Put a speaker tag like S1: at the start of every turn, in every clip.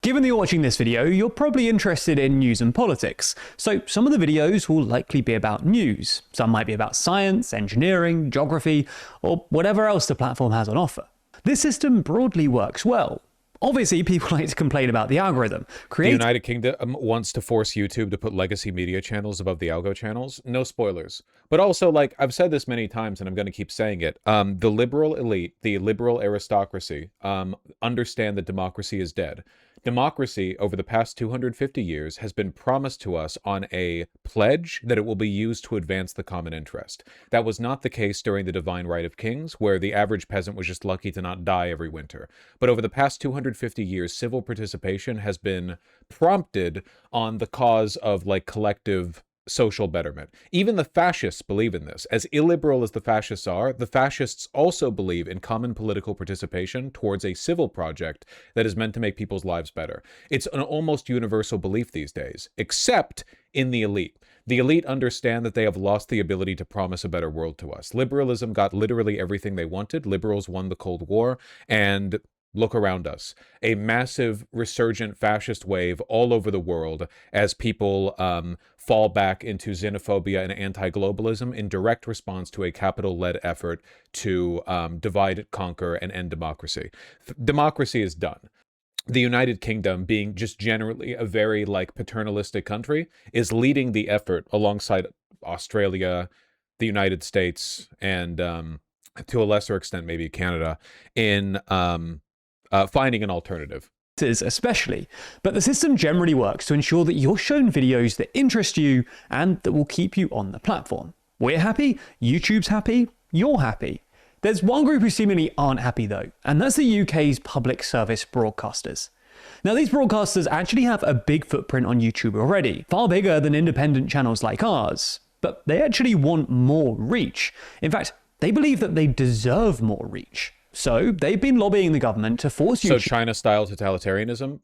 S1: Given that you're watching this video, you're probably interested in news and politics, so some of the videos will likely be about news. Some might be about science, engineering, geography, or whatever else the platform has on offer. This system broadly works well. Obviously, people like to complain about the algorithm.
S2: The United Kingdom wants to force YouTube to put legacy media channels above the algo channels. No spoilers. But also, like, I've said this many times, and I'm going to keep saying it, the liberal elite, the liberal aristocracy, understand that democracy is dead. Democracy, over the past 250 years, has been promised to us on a pledge that it will be used to advance the common interest. That was not the case during the Divine Right of Kings, where the average peasant was just lucky to not die every winter. But over the past 250 years, civil participation has been prompted on the cause of, like, collective social betterment. Even the fascists believe in this. As illiberal as the fascists are, the fascists also believe in common political participation towards a civil project that is meant to make people's lives better. It's an almost universal belief these days, except in the elite. The elite understand that they have lost the ability to promise a better world to us. Liberalism got literally everything they wanted. Liberals won the Cold War, and look around us. A massive resurgent fascist wave all over the world as people fall back into xenophobia and anti-globalism in direct response to a capital-led effort to divide, conquer, and end democracy. Democracy is done. The United Kingdom, being just generally a very, like, paternalistic country, is leading the effort alongside Australia, the United States, and to a lesser extent maybe Canada, in finding an alternative.
S1: Especially, but the system generally works to ensure that you're shown videos that interest you and that will keep you on the platform. We're happy, YouTube's happy, you're happy. There's one group who seemingly aren't happy though, and that's the UK's public service broadcasters. Now, these broadcasters actually have a big footprint on YouTube already, far bigger than independent channels like ours, but they actually want more reach. In fact, they believe that they deserve more reach. So they've been lobbying the government to force YouTube.
S2: So China-style totalitarianism?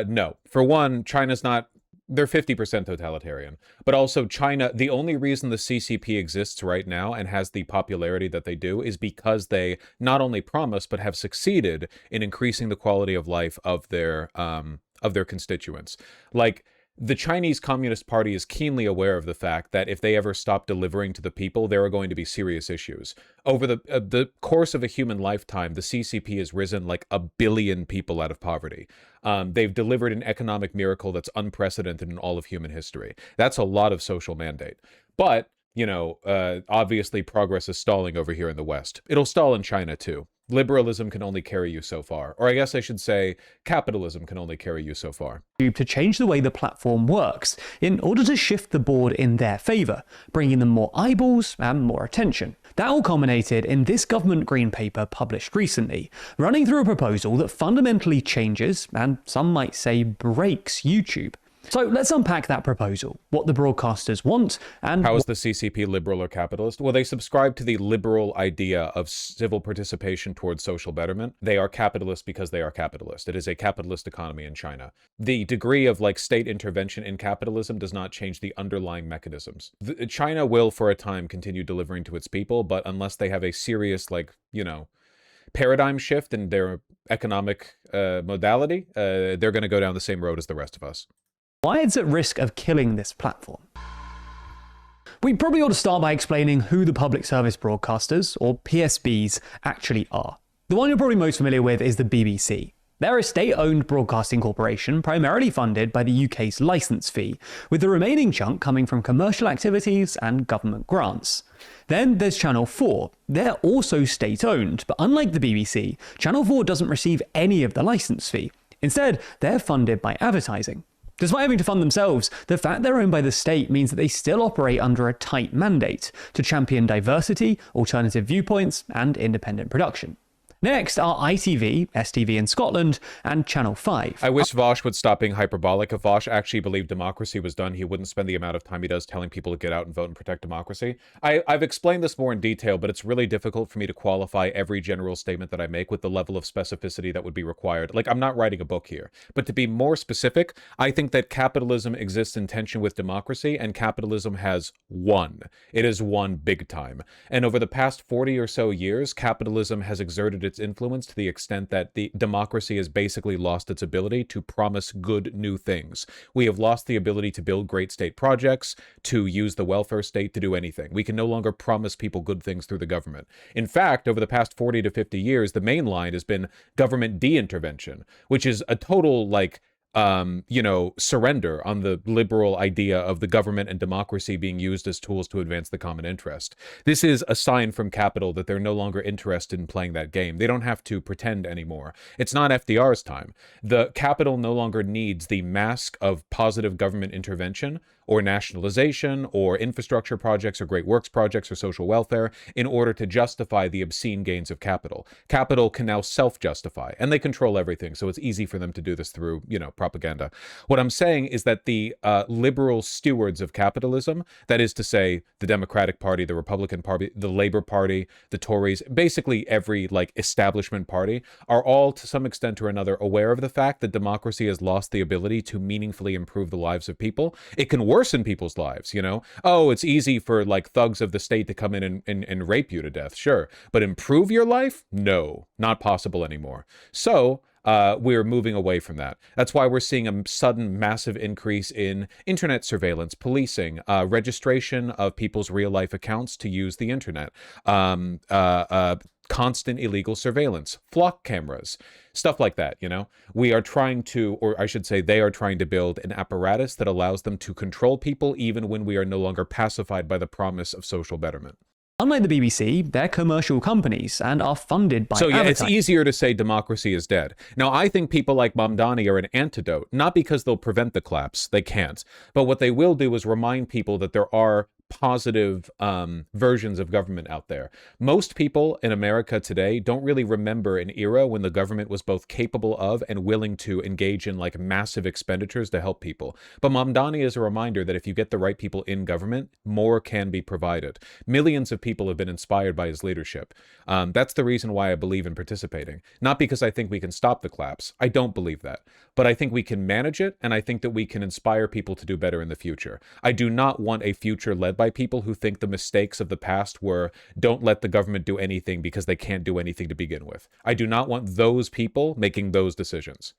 S2: No. For one, China's not... They're 50% totalitarian. But also China, the only reason the CCP exists right now and has the popularity that they do is because they not only promise, but have succeeded in increasing the quality of life of their constituents. Like, the Chinese Communist Party is keenly aware of the fact that if they ever stop delivering to the people, there are going to be serious issues. Over the course of a human lifetime, the CCP has risen like 1 billion people out of poverty. They've delivered an economic miracle that's unprecedented in all of human history. That's a lot of social mandate. But, you know, obviously progress is stalling over here in the West. It'll stall in China too. Liberalism can only carry you so far. Or I guess I should say, capitalism can only carry you so far.
S1: To change the way the platform works in order to shift the board in their favour, bringing them more eyeballs and more attention. That all culminated in this government green paper published recently, running through a proposal that fundamentally changes, and some might say breaks, YouTube. So let's unpack that proposal, what the broadcasters want, and...
S2: How is the CCP liberal or capitalist? Well, they subscribe to the liberal idea of civil participation towards social betterment. They are capitalist because they are capitalist. It is a capitalist economy in China. The degree of, like, state intervention in capitalism does not change the underlying mechanisms. China will, for a time, continue delivering to its people, but unless they have a serious, like, you know, paradigm shift in their economic modality, they're going to go down the same road as the rest of us.
S1: Why it's at risk of killing this platform. We probably ought to start by explaining who the public service broadcasters, or PSBs, actually are. The one you're probably most familiar with is the BBC. They're a state-owned broadcasting corporation primarily funded by the UK's licence fee, with the remaining chunk coming from commercial activities and government grants. Then there's Channel 4. They're also state-owned, but unlike the BBC, Channel 4 doesn't receive any of the licence fee. Instead, they're funded by advertising. Despite having to fund themselves, the fact they're owned by the state means that they still operate under a tight mandate to champion diversity, alternative viewpoints, and independent production. Next are ITV, STV in Scotland, and Channel 5.
S2: I wish Vaush would stop being hyperbolic. If Vaush actually believed democracy was done, he wouldn't spend the amount of time he does telling people to get out and vote and protect democracy. I've explained this more in detail, but it's really difficult for me to qualify every general statement that I make with the level of specificity that would be required. Like, I'm not writing a book here. But to be more specific, I think that capitalism exists in tension with democracy, and capitalism has won. It has won big time. And over the past 40 or so years, capitalism has exerted its influence to the extent that the democracy has basically lost its ability to promise good new things. We have lost the ability to build great state projects, to use the welfare state to do anything. We can no longer promise people good things through the government. In fact, over the past 40 to 50 years, the main line has been government de-intervention, which is a total, like, surrender on the liberal idea of the government and democracy being used as tools to advance the common interest. This is a sign from capital that they're no longer interested in playing that game. They don't have to pretend anymore. It's not FDR's time. The capital no longer needs the mask of positive government intervention or nationalization or infrastructure projects or great works projects or social welfare in order to justify the obscene gains of capital. Capital can now self-justify, and they control everything, so it's easy for them to do this through, propaganda. What I'm saying is that the liberal stewards of capitalism, that is to say, the Democratic Party, the Republican Party, the Labour Party, the Tories, basically every, establishment party, are all, to some extent or another, aware of the fact that democracy has lost the ability to meaningfully improve the lives of people. It can worsen people's lives, Oh, it's easy for, thugs of the state to come in and rape you to death, sure. But improve your life? No, not possible anymore. So, we're moving away from that. That's why we're seeing a sudden massive increase in internet surveillance, policing, registration of people's real-life accounts to use the internet, constant illegal surveillance, flock cameras, stuff like that, We are trying to, or I should say they are trying to build an apparatus that allows them to control people even when we are no longer pacified by the promise of social betterment.
S1: Unlike the BBC, they're commercial companies and are funded by
S2: So yeah,
S1: advertising.
S2: it's easier to say democracy is dead. Now, I think people like Mamdani are an antidote, not because they'll prevent the collapse, they can't. But what they will do is remind people that there are positive versions of government out there. Most people in America today don't really remember an era when the government was both capable of and willing to engage in massive expenditures to help people. But Mamdani is a reminder that if you get the right people in government, more can be provided. Millions of people have been inspired by his leadership. That's the reason why I believe in participating. Not because I think we can stop the collapse. I don't believe that. But I think we can manage it, and I think that we can inspire people to do better in the future. I do not want a future led by people who think the mistakes of the past were don't let the government do anything because they can't do anything to begin with. I do not want those people making those decisions.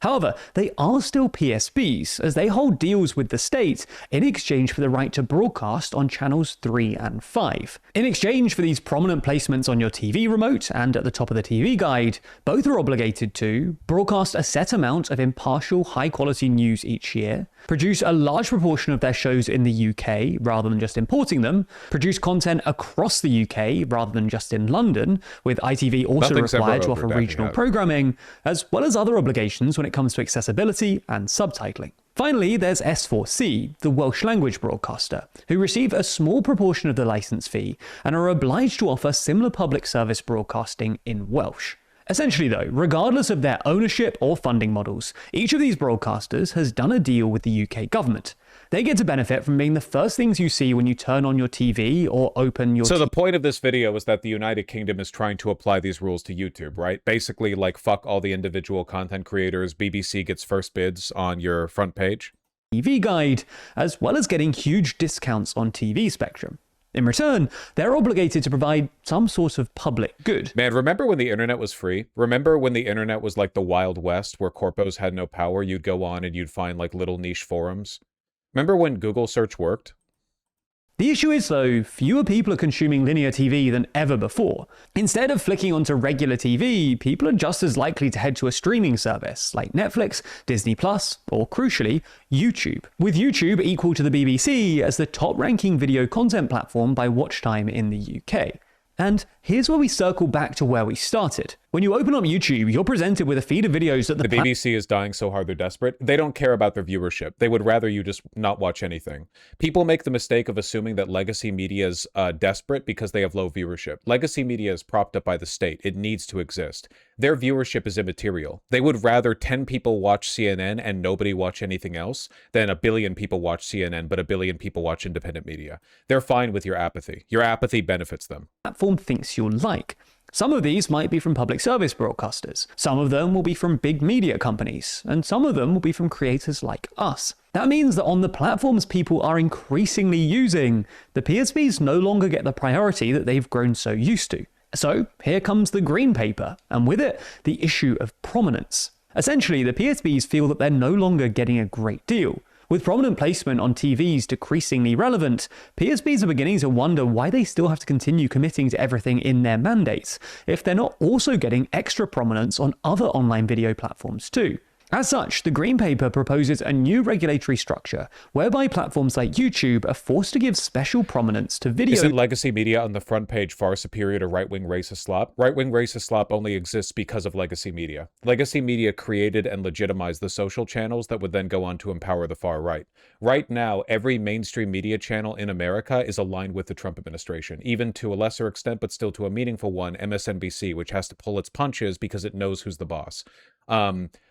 S1: However, they are still PSBs, as they hold deals with the state in exchange for the right to broadcast on channels 3 and 5. In exchange for these prominent placements on your TV remote and at the top of the TV guide, both are obligated to broadcast a set amount of impartial, high-quality news each year, produce a large proportion of their shows in the UK rather than just importing them, produce content across the UK rather than just in London, with ITV also required to offer regional programming, as well as other obligations when it comes to accessibility and subtitling. Finally, there's S4C, the Welsh language broadcaster, who receive a small proportion of the license fee and are obliged to offer similar public service broadcasting in Welsh. Essentially though, regardless of their ownership or funding models, each of these broadcasters has done a deal with the UK government. They get to benefit from being the first things you see when you turn on your TV or open your...
S2: So the point of this video is that the United Kingdom is trying to apply these rules to YouTube, right? Basically, fuck all the individual content creators, BBC gets first bids on your front page.
S1: TV guide, as well as getting huge discounts on TV spectrum. In return, they're obligated to provide some sort of public good.
S2: Man, remember when the internet was free? Remember when the internet was like the Wild West where corpos had no power? You'd go on and you'd find little niche forums. Remember when Google search worked?
S1: The issue is, though, fewer people are consuming linear TV than ever before. Instead of flicking onto regular TV, people are just as likely to head to a streaming service like Netflix, Disney+, or crucially, YouTube. With YouTube equal to the BBC as the top-ranking video content platform by watch time in the UK. And here's where we circle back to where we started. When you open up YouTube, you're presented with a feed of videos that
S2: the BBC is dying so hard they're desperate. They don't care about their viewership. They would rather you just not watch anything. People make the mistake of assuming that legacy media is desperate because they have low viewership. Legacy media is propped up by the state. It needs to exist. Their viewership is immaterial. They would rather 10 people watch CNN and nobody watch anything else than 1 billion people watch CNN, but 1 billion people watch independent media. They're fine with your apathy. Your apathy benefits them.
S1: Platform thinks you'll like. Some of these might be from public service broadcasters, some of them will be from big media companies, and some of them will be from creators like us. That means that on the platforms people are increasingly using, the PSBs no longer get the priority that they've grown so used to. So here comes the Green Paper, and with it, the issue of prominence. Essentially, the PSBs feel that they're no longer getting a great deal. With prominent placement on TVs decreasingly relevant, PSBs are beginning to wonder why they still have to continue committing to everything in their mandates, if they're not also getting extra prominence on other online video platforms too. As such, the Green Paper proposes a new regulatory structure whereby platforms like YouTube are forced to give special prominence to video.
S2: Isn't legacy media on the front page far superior to right-wing racist slop? Right-wing racist slop only exists because of legacy media. Legacy media created and legitimized the social channels that would then go on to empower the far right. Right now, every mainstream media channel in America is aligned with the Trump administration, even to a lesser extent, but still to a meaningful one, MSNBC, which has to pull its punches because it knows who's the boss.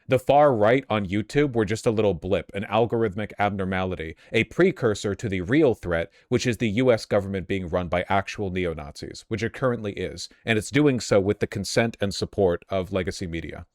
S2: The far right on YouTube were just a little blip, an algorithmic abnormality, a precursor to the real threat, which is the US government being run by actual neo-Nazis, which it currently is, and it's doing so with the consent and support of legacy media.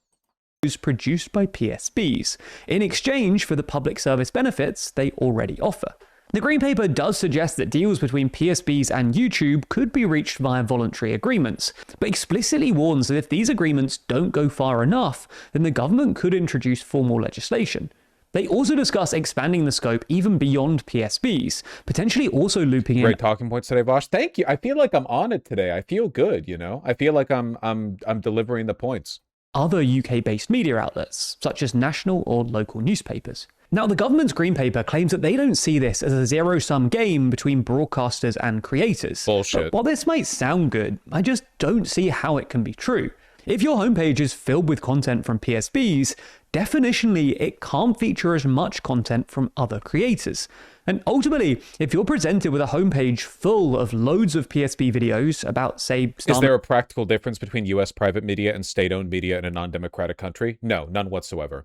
S1: Produced by PSBs, in exchange for the public service benefits they already offer. The Green Paper does suggest that deals between PSBs and YouTube could be reached via voluntary agreements, but explicitly warns that if these agreements don't go far enough, then the government could introduce formal legislation. They also discuss expanding the scope even beyond PSBs, potentially also looping in...
S2: Great talking points today, Vaush. Thank you. I feel like I'm on it today. I feel good, you know? I feel like I'm delivering the points.
S1: Other UK-based media outlets, such as national or local newspapers. Now, the government's Green Paper claims that they don't see this as a zero-sum game between broadcasters and creators.
S2: Bullshit.
S1: But while this might sound good, I just don't see how it can be true. If your homepage is filled with content from PSBs, definitionally, it can't feature as much content from other creators. And ultimately, if you're presented with a homepage full of loads of PSB videos about, say,
S2: Is there a practical difference between US private media and state-owned media in a non-democratic country? No, none whatsoever.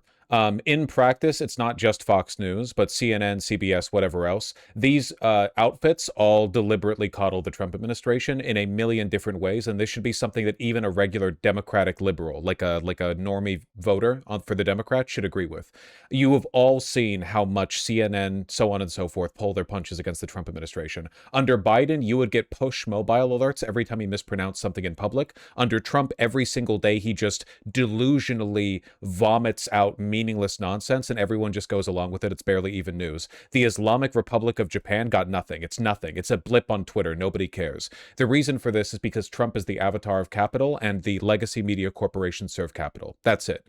S2: In practice, it's not just Fox News, but CNN, CBS, whatever else. These outfits all deliberately coddle the Trump administration in a million different ways, and this should be something that even a regular Democratic liberal, like a normie voter for the Democrats, should agree with. You have all seen how much CNN, so on and so forth, pull their punches against the Trump administration. Under Biden, you would get push mobile alerts every time he mispronounced something in public. Under Trump, every single day, he just delusionally vomits out meaningless nonsense, and everyone just goes along with it. It's barely even news. The Islamic Republic of Japan got nothing. It's nothing. It's a blip on Twitter. Nobody cares. The reason for this is because Trump is the avatar of capital, and the legacy media corporations serve capital. That's it.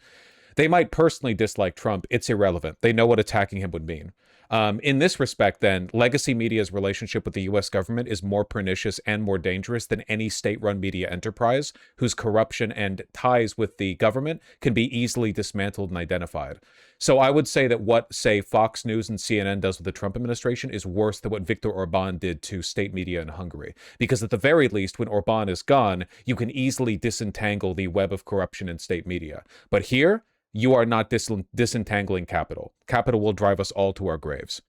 S2: They might personally dislike Trump. It's irrelevant. They know what attacking him would mean. In this respect, then, legacy media's relationship with the U.S. government is more pernicious and more dangerous than any state-run media enterprise whose corruption and ties with the government can be easily dismantled and identified. So I would say that what, say, Fox News and CNN does with the Trump administration is worse than what Viktor Orban did to state media in Hungary. Because at the very least, when Orban is gone, you can easily disentangle the web of corruption in state media. But here, you are not disentangling capital. Capital will drive us all to our graves.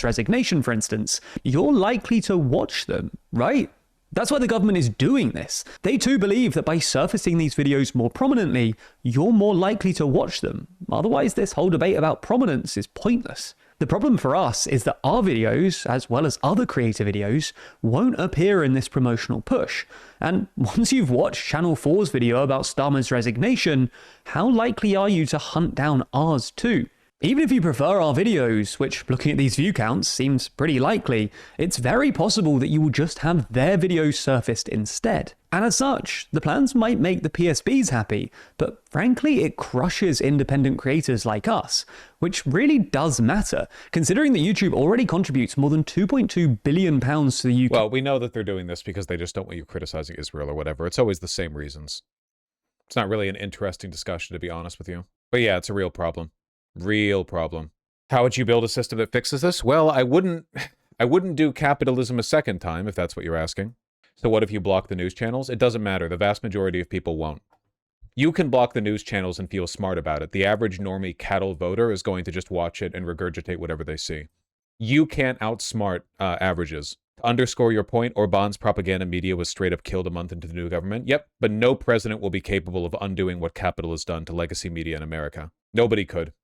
S1: Resignation, for instance, you're likely to watch them, right? That's why the government is doing this. They too believe that by surfacing these videos more prominently, you're more likely to watch them. Otherwise, this whole debate about prominence is pointless. The problem for us is that our videos, as well as other creator videos, won't appear in this promotional push. And once you've watched Channel 4's video about Starmer's resignation, how likely are you to hunt down ours too? Even if you prefer our videos, which looking at these view counts seems pretty likely, it's very possible that you will just have their videos surfaced instead. And as such, the plans might make the PSBs happy, but frankly it crushes independent creators like us, which really does matter, considering that YouTube already contributes more than £2.2 billion to the UK.
S2: Well, we know that they're doing this because they just don't want you criticizing Israel or whatever. It's always the same reasons. It's not really an interesting discussion, to be honest with you. But yeah, it's a real problem. Real problem. How would you build a system that fixes this? Well, I wouldn't do capitalism a second time, if that's what you're asking. So what if you block the news channels? It doesn't matter. The vast majority of people won't. You can block the news channels and feel smart about it. The average normie cattle voter is going to just watch it and regurgitate whatever they see. You can't outsmart averages. To underscore your point, Orban's propaganda media was straight up killed a month into the new government. Yep, but no president will be capable of undoing what capital has done to legacy media in America. Nobody could.